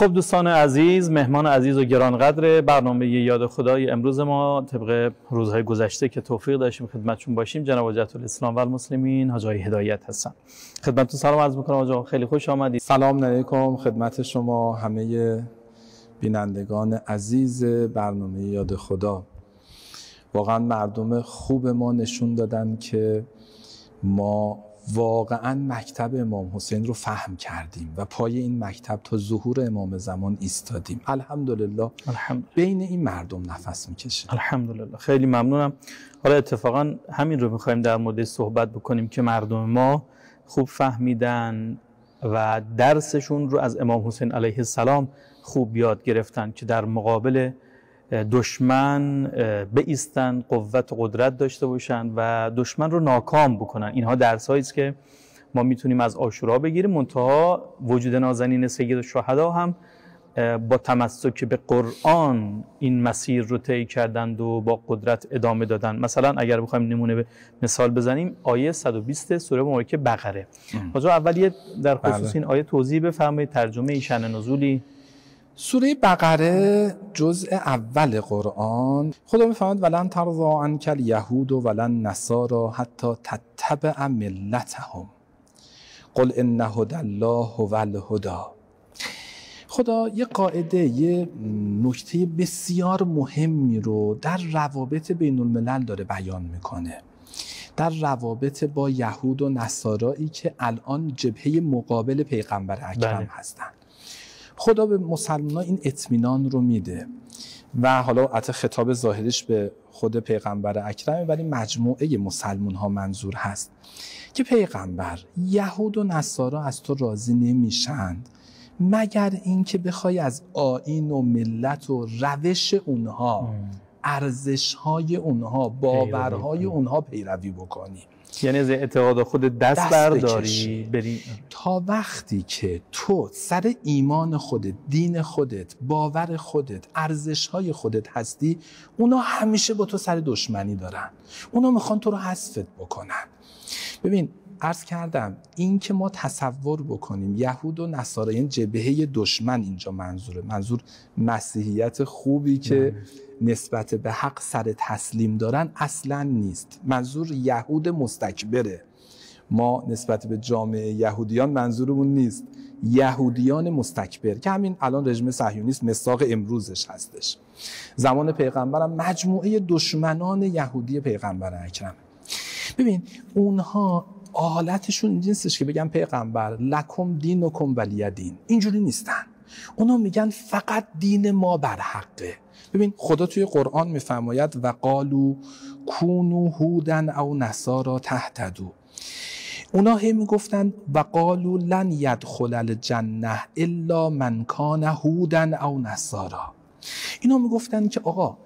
خب دوستان عزیز، مهمان عزیز و گرانقدر برنامه یاد خدای امروز ما طبق روزهای گذشته که توفیق داشتیم خدمتتون باشیم، جناب حجت الاسلام و المسلمین حاج آقای هدایت هستم. خدمتتون سلام عرض می‌کنم حاج آقا، خیلی خوش آمدید. سلام علیکم خدمت شما همه بینندگان عزیز برنامه یاد خدا. واقعا مردم خوب ما نشون دادن که ما واقعا مکتب امام حسین رو فهم کردیم و پای این مکتب تا ظهور امام زمان ایستادیم. الحمدلله بین این مردم نفس میکشه. الحمدلله، خیلی ممنونم. حالا اتفاقا همین رو میخوایم در مورد صحبت بکنیم که مردم ما خوب فهمیدن و درسشون رو از امام حسین علیه السلام خوب یاد گرفتن که در مقابل دشمن بایستن، قوت و قدرت داشته باشن و دشمن رو ناکام بکنن. اینها درسایی است که ما میتونیم از عاشورا بگیریم. منتها وجود نازنین سید الشهدا هم با تمسک به قرآن این مسیر رو طی کردند و با قدرت ادامه دادن. مثلا اگر بخوایم نمونه مثال بزنیم، آیه 120 سوره مبارکه بقره. حاجا اول در خصوص این آیه توضیح بفرمایید، ترجمه شأن نزولی. سوره بقره جزء اول قرآن. خدا میفرماید ولن ترضی عنک الیهود ولن نصارا حتی تتبع ملتهم قل ان هدی الله هو الهدی. خدا یه قاعده، یه نکته بسیار مهمی رو در روابط بین الملل داره بیان میکنه، در روابط با یهود و نصارایی که الان جبهه مقابل پیغمبر اکرم هستن. خدا به مسلمانان این اطمینان رو میده و حالا حتی خطاب ظاهرش به خود پیغمبر اکرمه، ولی مجموعه مسلمان ها منظور هست که پیغمبر، یهود و نصارا از تو راضی نمیشند مگر اینکه بخوای از آیین و ملت و روش اونها، ارزش‌های اونها، باورهای اونها پیروی بکنی. یعنی از اعتقاد خودت دست برداری بری. تا وقتی که تو سر ایمان خودت، دین خودت، باور خودت، ارزش‌های خودت هستی، اونا همیشه با تو سر دشمنی دارن. اونا میخوان تو رو حذفت بکنن. ببین عرض کردم این که ما تصور بکنیم یهود و نصارا این جبهه دشمن، اینجا منظور مسیحیت خوبی که نسبت به حق سر تسلیم دارن اصلا نیست. منظور یهود مستکبره. ما نسبت به جامعه یهودیان منظورمون نیست، یهودیان مستکبر که همین الان رژیم صهیونیست مصداق امروزش هستش. زمان پیغمبرم مجموعه دشمنان یهودی پیغمبر اکرم. ببین اونها حالتشون این نیستش که بگن پیغمبر لکم دینکم ولی دین، اینجوری نیستن. اونا میگن فقط دین ما بر حقه. ببین خدا توی قرآن میفرماید و قالو کونو هودا او نصارا تهتدوا. اونا هی میگفتن و قالو لن یدخل الجنه الا من کان هودا او نصارا. اینا میگفتن که آقا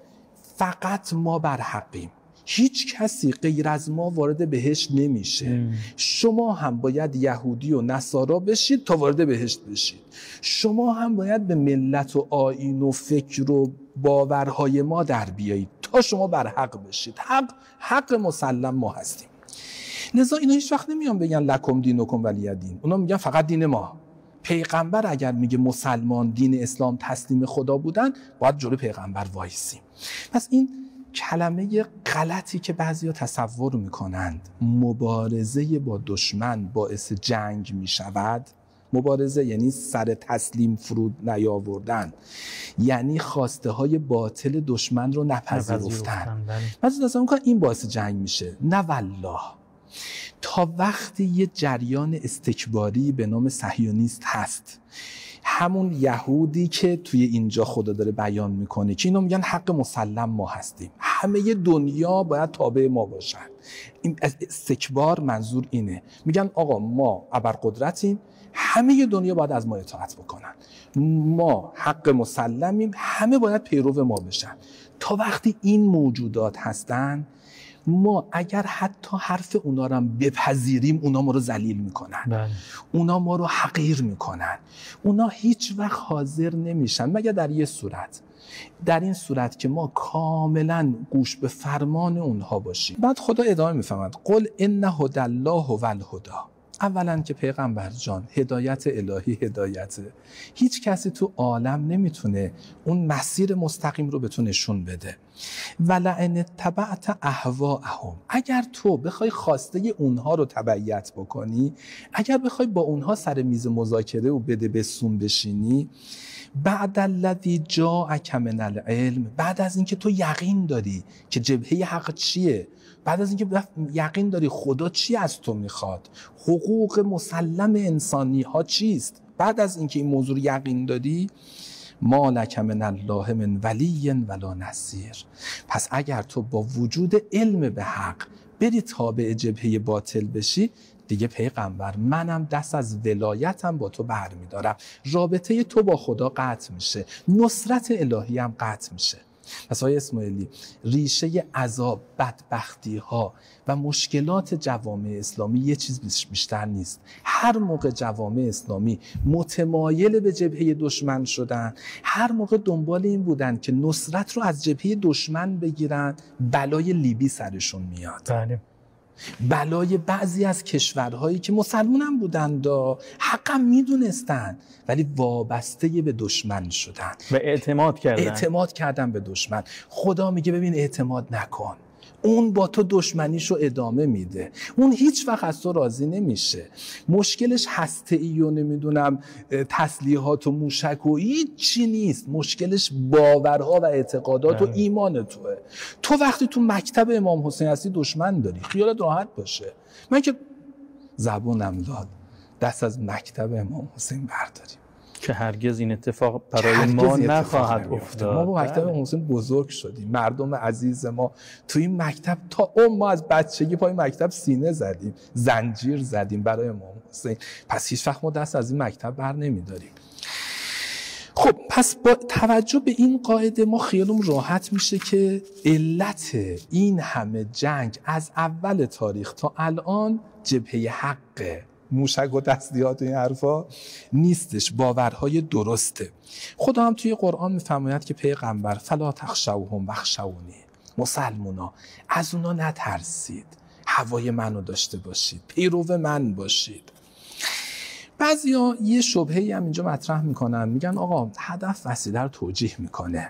فقط ما بر حقیم، هیچ کسی غیر از ما وارد بهشت نمیشه. شما هم باید یهودی و نصارا بشید تا وارد بهشت بشید. شما هم باید به ملت و آیین و فکر و باورهای ما در بیایید تا شما بر حق بشید. حق مسلم ما هستیم. لذا اینا هیچ وقت نمیان بگن لکم دینکم ولی دین. اونا میگن فقط دین ما. پیغمبر اگر میگه مسلمان دین اسلام تسلیم خدا بودن، باید جلوی پیغمبر وایسیم. پس این کلمه غلطی که بعضیا تصور میکنند مبارزه با دشمن باعث جنگ میشود. مبارزه یعنی سر تسلیم فرود نیاوردن، یعنی خواسته های باطل دشمن رو نپذیرفتن. بعضی تصور میکنن این باعث جنگ میشه. نه والله. تا وقتی یه جریان استکباری به نام صهیونیست هست، همون یهودی که توی اینجا خدا داره بیان میکنه که اینا میگن حق مسلم ما هستیم، همه دنیا باید تابع ما باشن. این استکبار منظور اینه. میگن آقا ما ابرقدرتیم، همه دنیا باید از ما اطاعت بکنن، ما حق مسلمیم، همه باید پیرو ما بشن. تا وقتی این موجودات هستن، ما اگر حتی حرف اونا رو بپذیریم، اونا ما رو ذلیل میکنن. اونا ما رو حقیر میکنن. اونا هیچ وقت حاضر نمیشن مگر در یه صورت، در این صورت که ما کاملا گوش به فرمان اونها باشیم. بعد خدا ادامه میفرماید قل ان هدی الله هو الهدی. اولا که پیغمبر جان هدایت الهی هدایته، هیچ کسی تو عالم نمیتونه اون مسیر مستقیم رو به تو نشون بده. ولئن اتبعت اهواءهم، اگر تو بخوای خواسته اونها رو تبعیت بکنی، اگر بخوای با اونها سر میز مذاکره و بده بسون بشینی، بعد الذی جاءک من العلم، بعد از اینکه تو یقین داری که جبهه حق چیه، بعد از اینکه یقین داری خدا چی از تو میخواد، حقوق مسلم انسانی ها چیست، بعد از اینکه این موضوع یقین داری، ما لک من الله من ولی ولا نصیر، پس اگر تو با وجود علم به حق بری تابع جبهه باطل بشی، دیگه پیغمبر منم دست از ولایتم با تو برمیدارم، رابطه تو با خدا قطع میشه، نصرت الهی هم قطع میشه. پس آقای اسماعیلی، ریشه عذاب، بدبختی ها و مشکلات جوامع اسلامی یه چیز بیشتر نیست. هر موقع جوامع اسلامی متمایل به جبهه دشمن شدن، هر موقع دنبال این بودن که نصرت رو از جبهه دشمن بگیرن، بلای لیبی سرشون میاد. بله. بلای بعضی از کشورهایی که مسلمان هم بودند، حقا میدونستن، ولی وابسته به دشمن شدن و اعتماد کردن به دشمن. خدا میگه ببین اعتماد نکن، اون با تو دشمنیشو ادامه میده، اون هیچ وقت از تو راضی نمیشه. مشکلش هسته‌ای و نمیدونم تسلیحات و موشک و هیچی نیست، مشکلش باورها و اعتقادات و ایمان توه. تو وقتی تو مکتب امام حسین هستی دشمن داری، خیالت راحت باشه. من که زبونم داد دست از مکتب امام حسین برداریم که هرگز این اتفاق برای ما نخواهد افتاد. ما با مکتب امام حسین بزرگ شدیم، مردم عزیز ما تو این مکتب تا ما از بچگی پای مکتب سینه زدیم، زنجیر زدیم برای امام حسین، پس هیچ وقت ما دست از این مکتب بر نمیداریم. خب پس با توجه به این قاعده ما خیالمون راحت میشه که علت این همه جنگ از اول تاریخ تا الان جبهه حقه، موشک و تسلیحات و این حرفا نیستش، باورهای درسته. خدا هم توی قرآن میفرماید که پیغمبر فلا تخشوهم واخشونی، مسلمونا از اونا نترسید، هوای منو داشته باشید، پیرو من باشید. بعضیا یه شبهه‌ای هم اینجا مطرح میکنن، میگن آقا هدف وسیله رو توجیه میکنه.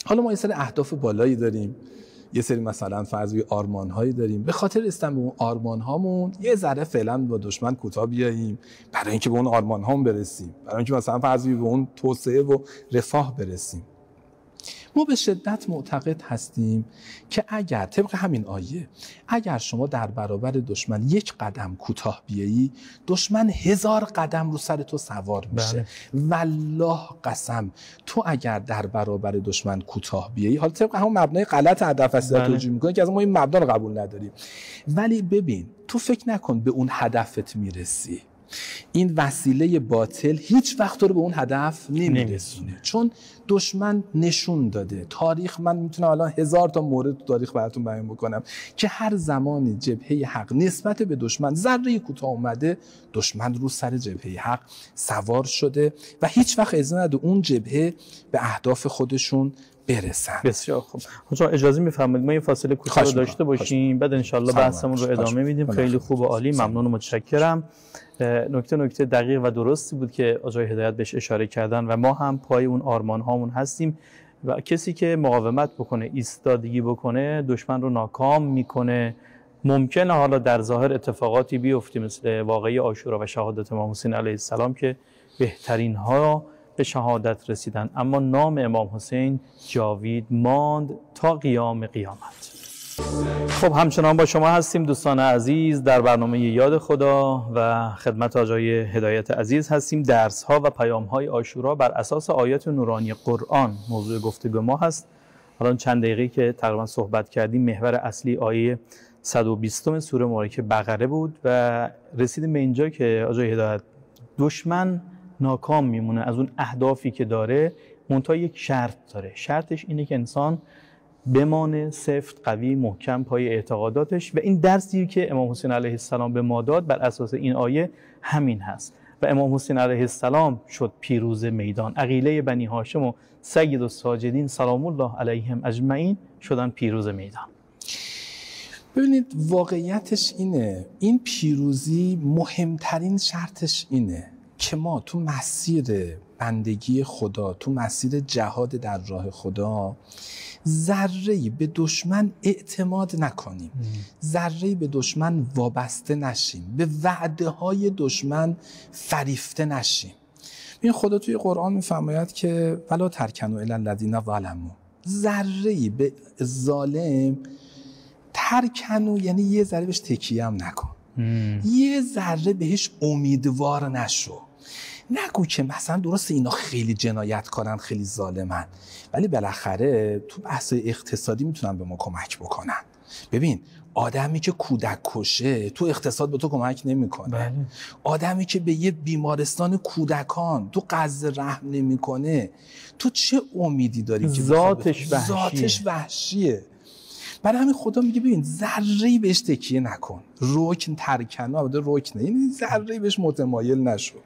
حالا ما یه سری اهداف بالایی داریم، یه سری مثلا فرضی آرمان‌هایی داریم، به خاطر رسیدن به اون آرمان‌هامون یه ذره فعلا با دشمن کوتاه بیاییم برای اینکه به اون آرمان‌هام برسیم، برای اینکه مثلا فرضی به اون توسعه و رفاه برسیم. ما به شدت معتقد هستیم که اگر طبق همین آیه، اگر شما در برابر دشمن یک قدم کوتاه بیایی، دشمن 1000 قدم رو سر تو سوار میشه. والله قسم، تو اگر در برابر دشمن کوتاه بیایی، حالا طبق همون مبنای غلط هدف اصلی توجیه میکنه که از ما این مبنا رو قبول نداریم، ولی ببین تو فکر نکن به اون هدفت میرسی. این وسیله باطل هیچ وقت تو رو به اون هدف نمیرسونه، چون دشمن نشون داده. تاریخ، من میتونم الان 1000 تا مورد تو تاریخ براتون بیان بکنم که هر زمانی جبهه حق نسبت به دشمن ذره کوتاه اومده، دشمن رو سر جبهه حق سوار شده و هیچ وقت اجازه نده اون جبهه به اهداف خودشون برسن. بسیار خوب. حالا اجازه میفرمایید ما این فاصله کوتاه رو داشته باشیم، بعد انشالله بحثمون رو ادامه میدیم. خیلی خوب و عالی، ممنون و متشکرم. نکته دقیق و درستی بود که آقای هدایت بهش اشاره کردن و ما هم پای اون آرمان هامون هستیم و کسی که مقاومت بکنه، ایستادگی بکنه، دشمن رو ناکام میکنه. ممکنه حالا در ظاهر اتفاقاتی بیفته مثل واقعه عاشورا و شهادت امام حسین علیه السلام که بهترین ها به شهادت رسیدن، اما نام امام حسین جاوید ماند تا قیام قیامت. خب همچنان با شما هستیم دوستان عزیز در برنامه یاد خدا و خدمت آقای هدایت عزیز هستیم. درس ها و پیام های عاشورا بر اساس آیات نورانی قرآن موضوع گفتگو ما هست. الان چند دقیقه که تقریبا صحبت کردیم، محور اصلی آیه 120 سوره مبارکه بقره بود و رسیدیم به اینجا که آقای هدایت دشمن ناکام میمونه از اون اهدافی که داره، منتها یک شرط داره. شرطش اینه که انسان بمانه سفت، قوی، محکم پای اعتقاداتش و این درسی که امام حسین علیه السلام به ما داد بر اساس این آیه همین هست و امام حسین علیه السلام شد پیروز میدان. عقیله بنی هاشم و سید الساجدین سلام الله علیهم اجمعین شدن پیروز میدان. ببینید واقعیتش اینه، این پیروزی مهمترین شرطش اینه که ما تو مسیر بندگی خدا، تو مسیر جهاد در راه خدا ذره‌ای به دشمن اعتماد نکنیم، ذره‌ای به دشمن وابسته نشیم، به وعده های دشمن فریفته نشیم. این خدا توی قرآن میفرماید که ولا ترکنوا الی الذین ظلموا، ذره‌ای به ظالم ترکنوا یعنی یه ذره بهش تکیه هم نکن، یه ذره بهش امیدوار نشو. نگو که مثلا درست اینا خیلی جنایت کنن، خیلی ظالمن، ولی بالاخره تو بحث اقتصادی میتونن به ما کمک بکنن. ببین آدمی که کودک کشه تو اقتصاد به تو کمک نمیکنه. بله. آدمی که به یه بیمارستان کودکان تو غزه رحم نمیکنه، تو چه امیدی داری که ذاتش وحشیه. برای همین خدا میگه ببین ذره‌ای بهش تکیه نکن، رکن ترکنوا، البته رکنه یعنی ذره‌ای بهش متمایل نشو.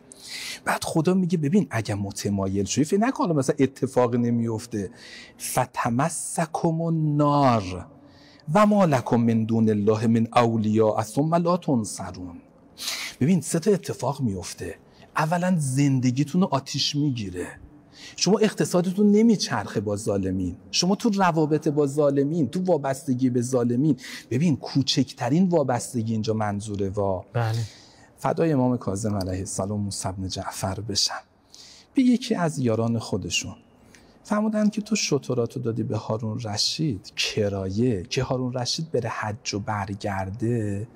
بعد خدا میگه ببین اگه متمایل شوی فکر نکن مثلا اتفاق نمیفته، فتمسکم النار و ما لکم من دون الله من اولیاء ثم لا تنصرون. ببین سه تا اتفاق میفته. اولا زندگیتون رو آتیش میگیره، شما اقتصادتون نمیچرخه با ظالمین، شما تو روابط با ظالمین، تو وابستگی به ظالمین. ببین کوچکترین وابستگی اینجا منظوره. بله. فدای امام کاظم علیه السلام موسی بن جعفر بشم، به یکی از یاران خودشون فرمودن که تو شتراتو دادی به هارون رشید کرایه که هارون رشید بره حج و برگرده،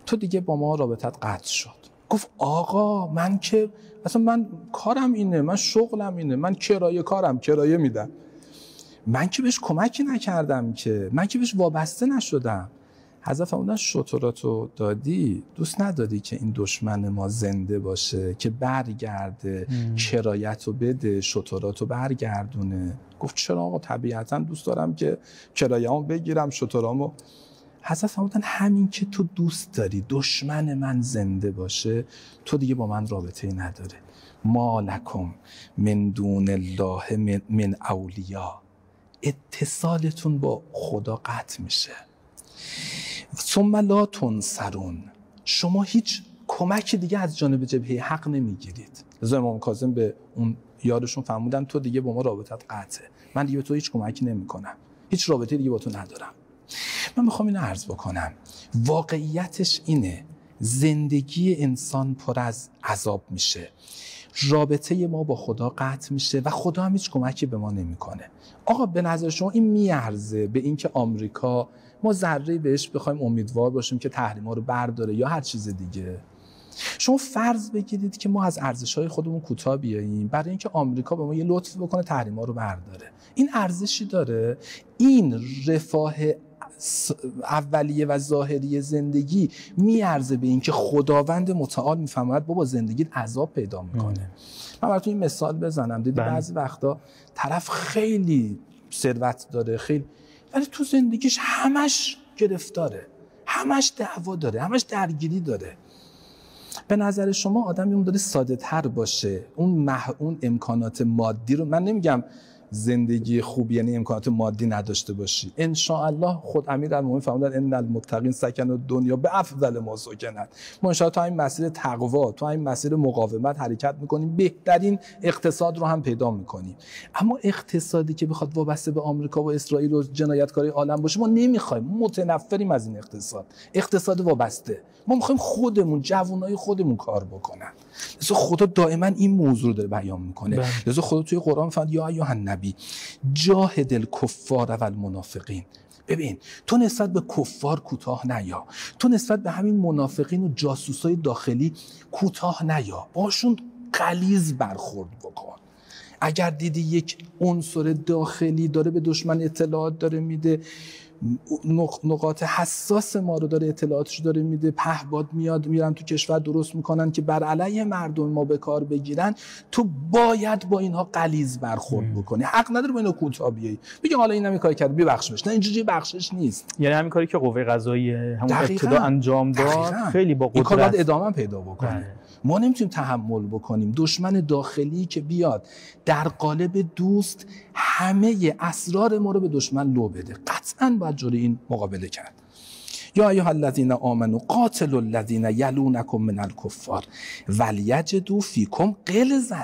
تو دیگه با ما رابطت قطع شد. گفت آقا من که اصلا من کارم اینه، من شغلم اینه، من کرایه میدم، من که بهش کمکی نکردم، که من که بهش وابسته نشدم. حضرت فرمودن شتراتو دادی، دوست ندادی که این دشمن ما زنده باشه که برگرده کرایتو بده، شتراتو برگردونه. گفت چرا آقا، طبیعتا دوست دارم که کرایه‌امو بگیرم، شترامو. حضرت فرمودن همین که تو دوست داری دشمن من زنده باشه، تو دیگه با من رابطه‌ای نداره. ما لکم من دون الله من اولیاء، اتصالتون با خدا قطع میشه. ثم لا تنصرون، شما هیچ کمکی دیگه از جانب جبهه حق نمیگیرید. لذا امام کاظم به اون یارشون فرمودن تو دیگه با ما رابطت قطعه، من دیگه به تو هیچ کمکی نمیکنم، هیچ رابطه دیگه با تو ندارم. من میخوام اینو عرض بکنم، واقعیتش اینه زندگی انسان پر از عذاب میشه، رابطه ما با خدا قطع میشه و خدا هم هیچ کمکی به ما نمیکنه. آقا به نظر شما این میارزه به این که آمریکا ما ذره‌ای بهش بخوایم امیدوار باشیم که تحریم‌ها رو برداره یا هر چیز دیگه؟ شما فرض بگیرید که ما از ارزش‌های خودمون کوتاه بیاییم برای اینکه آمریکا به ما یه لطف بکنه تحریم‌ها رو برداره. این ارزشی داره؟ این رفاه اولیه و ظاهری زندگی میارزه به این که خداوند متعال میفرماید بابا زندگیت عذاب پیدا میکنه؟ من براتون این مثال بزنم. دیدی بعضی وقتا طرف خیلی ثروت داره، خیلی، ولی تو زندگیش همش گرفتاره، همش دعوا داره، همش درگیری داره. به نظر شما آدمی اون داره ساده تر باشه، اون امکانات مادی رو، من نمیگم زندگی خوبی یعنی امکانات مادی نداشته باشی، ان شاء الله خود امیرالمومنین فرمودن ان المتقین سکنوا الدنیا بافضل ما سکنت. ما ان شاء الله تو این مسیر تقوا، تو این مسیر مقاومت حرکت میکنیم، بهترین اقتصاد رو هم پیدا میکنیم. اما اقتصادی که بخواد وابسته به آمریکا و اسرائیل و جنایتکاری عالم باشه ما نمیخوایم، متنفریم از این اقتصاد وابسته. ما میخوایم خودمون، جوانای خودمون کار بکنن. لذا خدا دائما این موضوع رو داره بیان میکنه. لذا خدا توی قرآن فرمود یا ایها النبی جاهد الکفار و المنافقین. ببین تو نسبت به کفار کوتاه نیا، تو نسبت به همین منافقین و جاسوسای داخلی کوتاه نیا، باشون غلیظ برخورد بکن. اگر دیدی یک عنصر داخلی داره به دشمن اطلاعات داره میده، نقاط حساس ما رو داره اطلاعاتش داره میده، پهباد میاد میرن تو کشور درست میکنن که بر علیه مردم ما به کار بگیرن، تو باید با اینها غلیظ برخورد بکنی. حق نداره با اینا کوتاه بیای بگی حالا اینم این کار کرد ببخشش. نه، اینجوری بخشش نیست. یعنی همین کاری که قوه قضاییه همون ابتدا انجام داد خیلی با قدرت این کار باید ادامه پیدا بکنه. ما نمیتونیم تحمل بکنیم دشمن داخلی که بیاد در قالب دوست همه اسرار ما رو به دشمن لو بده. قطعاً باید جلوی این مقابله کرد. یا ایها الذین آمنوا قاتلوا الذین یلونکم من الکفار ولیجدوا فیکم غلظة.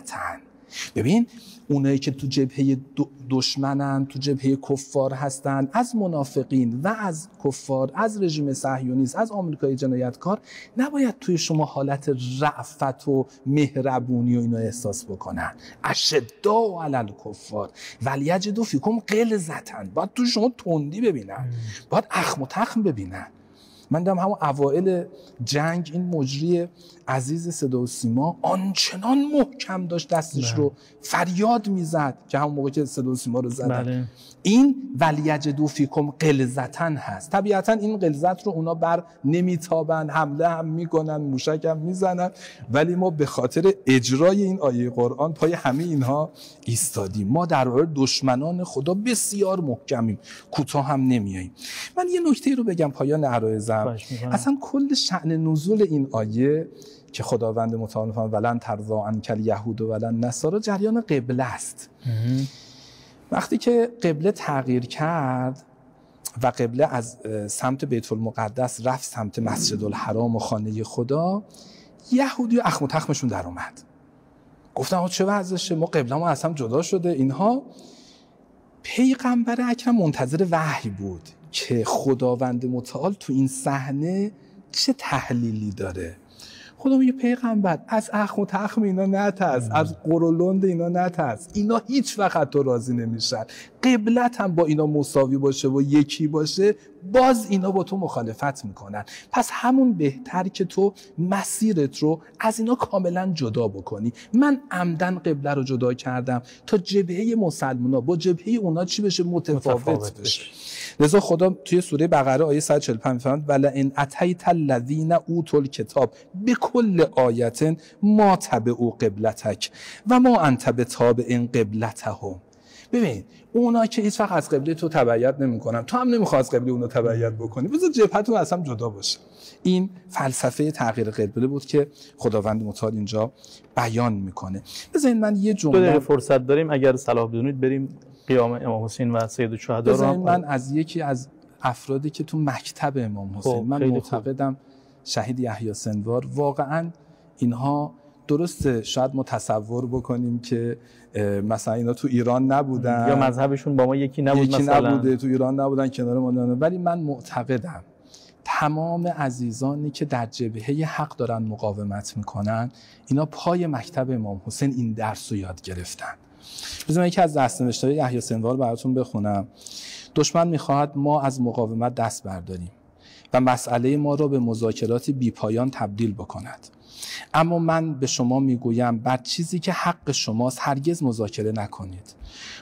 ببین اونایی که تو جبهه دشمنن، تو جبهه کفار هستن، از منافقین و از کفار، از رژیم صهیونیست، از آمریکای جنایتکار، نباید توی شما حالت رأفت و مهربونی و اینا احساس بکنن. اشداء علی الکفار ولیجدوا فیکم غلظة. باید تو شما تندی ببینن، باید اخم و تخم ببینن. من دیدم همون اوائل جنگ این مجری عزیز صدا و سیما آنچنان محکم داشت دستش رو فریاد میزد که همون موقع که صدا و سیما رو زدن. این ولیجدوا فیکم غلظة هست. طبیعتا این غلظت رو اونا بر نمیتابن، حمله هم میکنن، موشک هم میزنن، ولی ما به خاطر اجرای این آیه قرآن پای همه اینها ایستادیم. ما در برابر دشمنان خدا بسیار محکمیم، کوتاه هم نمیاییم. من یه نکته رو بگم پایان عرایزم. اصلا کل شأن نزول این آیه که خداوند متعال فرمود ولن ترضی عنک الیهود ولن نصارا، جریان قبله است. وقتی که قبله تغییر کرد و قبله از سمت بیت المقدس رفت سمت مسجد الحرام و خانه خدا، یهودی و اخم و تخمشون در اومد. گفتن چه وضعشه، ما قبله ما از هم جدا شده. اینها پیغمبر اکرم منتظر وحی بود که خداوند متعال تو این صحنه چه تحلیلی داره. خدا میگه پیغمبر از اخم و تخم اینا نترس، از قرولند اینا نترس، اینا هیچ وقت تو راضی نمیشن. قبلت هم با اینا مساوی باشه و یکی باشه، باز اینا با تو مخالفت میکنن. پس همون بهتر که تو مسیرت رو از اینا کاملا جدا بکنی. من عمدن قبله رو جدا کردم تا جبهه مسلمونا با جبهه اونا چی بشه؟ متفاوت بشه. لذا خدا توی سوره بقره آیه 145 میفرماید ولئن اتیت الذین اوتوا الکتاب بکل آیه ما تبعوا قبلتک و ما انت بتابع قبلتهم. ببین اونا که هیچ وقت از قبله تو تبعیت نمیکنن، تو هم نمیخوای از قبله اونا تبعیت بکنی، بذار جبهتون از هم جدا باشه. این فلسفه تغییر قبله بود که خداوند متعال اینجا بیان میکنه. بذارین من یه جمله فرصت داریم اگر صلاح بدونید بریم قیام امام حسین و سید الشهدا رو. من از یکی از افرادی که تو مکتب امام حسین من معتقدم شهید یحیی سنوار، واقعا اینها درسته شاید ما تصور بکنیم که مثلا اینا تو ایران نبودن یا مذهبشون با ما یکی نبود، مثلا نبوده، تو ایران نبودن، کنار ما نبودن، ولی من معتقدم تمام عزیزانی که در جبهه حق دارن مقاومت میکنن اینا پای مکتب امام حسین این درس رو یاد گرفتن. بذار من یکی از دست‌نوشته‌های یحیی سنوار براتون بخونم. دشمن میخواهد ما از مقاومت دست برداریم و مسئله ما را به مذاکرات بی‌پایان تبدیل بکند. اما من به شما میگویم بر چیزی که حق شماست هرگز مذاکره نکنید.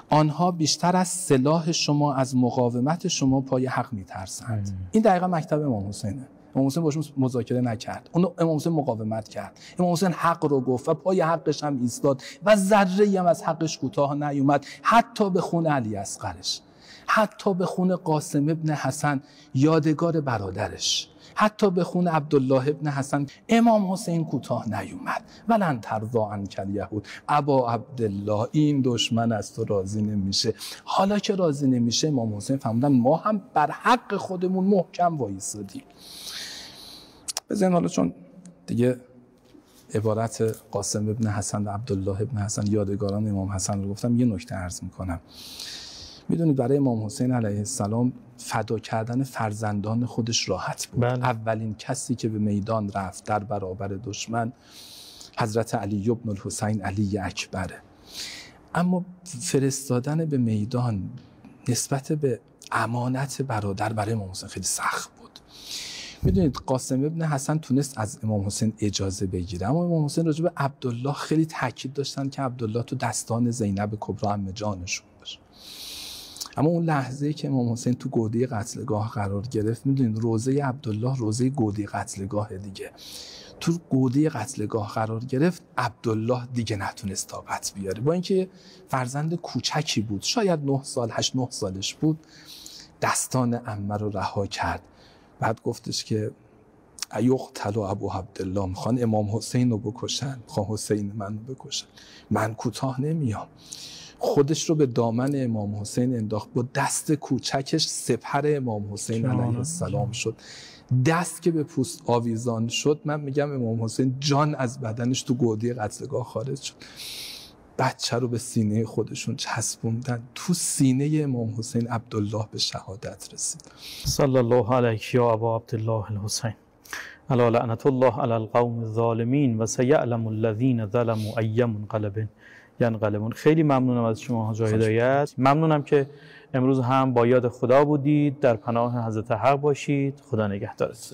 آنها بیشتر از سلاح شما از مقاومت شما پای حق میترسند. این دقیقا مکتب امام حسینه. امام حسین باشون مذاکره نکرد، امام حسین مقاومت کرد. امام حسین حق رو گفت و پای حقش هم ایستاد و ذره‌ای هم از حقش کوتاه نیومد، حتی به خون علی اصغرش، حتی به خون قاسم ابن حسن یادگار برادرش، حتی به خون عبدالله ابن حسن امام حسین کوتاه نیومد. ولن ترضی عنک الیهود ابا عبدالله، این دشمن از تو راضی نمیشه. حالا که راضی نمیشه امام حسین فرمودن ما هم بر حق خودمون محکم وایسادیم. بزن حالا چون دیگه عبارت قاسم ابن حسن و عبدالله ابن حسن یادگاران امام حسن رو گفتم، یه نکته عرض میکنم. میدونید برای امام حسین علیه السلام فدا کردن فرزندان خودش راحت بود. اولین کسی که به میدان رفت در برابر دشمن حضرت علی ابن الحسین علی اکبره. اما فرستادن به میدان نسبت به امانت برادر برای امام حسین خیلی سخت بود. میدونید قاسم ابن حسن تونست از امام حسین اجازه بگیره، اما امام حسین راجع به عبدالله خیلی تاکید داشتن که عبدالله تو دستان زینب کبرا عمه جانشون باشه. اما اون لحظه‌ای که امام حسین تو گودی قتلگاه قرار گرفت، میدونید روضه عبدالله روضه گودی قتلگاه دیگه، تو گودی قتلگاه قرار گرفت، عبدالله دیگه نتونست طاقت بیاره. با اینکه فرزند کوچکی بود، شاید 9 سال 8-9 سالش بود، دستان عمه رو رها کرد. بعد گفتش که ایقتل ابو عبدالله، میخوان امام حسین رو بکشن، میخوان حسین منو بکشن، من کوتاه نمیام. خودش رو به دامن امام حسین انداخت، با دست کوچکش سپر امام حسین علیه السلام شد دست که به پوست آویزان شد، من میگم امام حسین جان از بدنش تو گودی قتلگاه خارج شد. بچه رو به سینه خودشون چسبوندن. تو سینه امام حسین عبدالله به شهادت رسید. صلی الله علیک یا ابا عبدالله الحسین. الا لعنت الله علی القوم الظالمین و سیعلم الذین ظلموا ای منقلب ینقلبون. خیلی ممنونم از شما حاج هدایت. ممنونم که امروز هم با یاد خدا بودید. در پناه حضرت حق باشید. خدا نگهدارتون.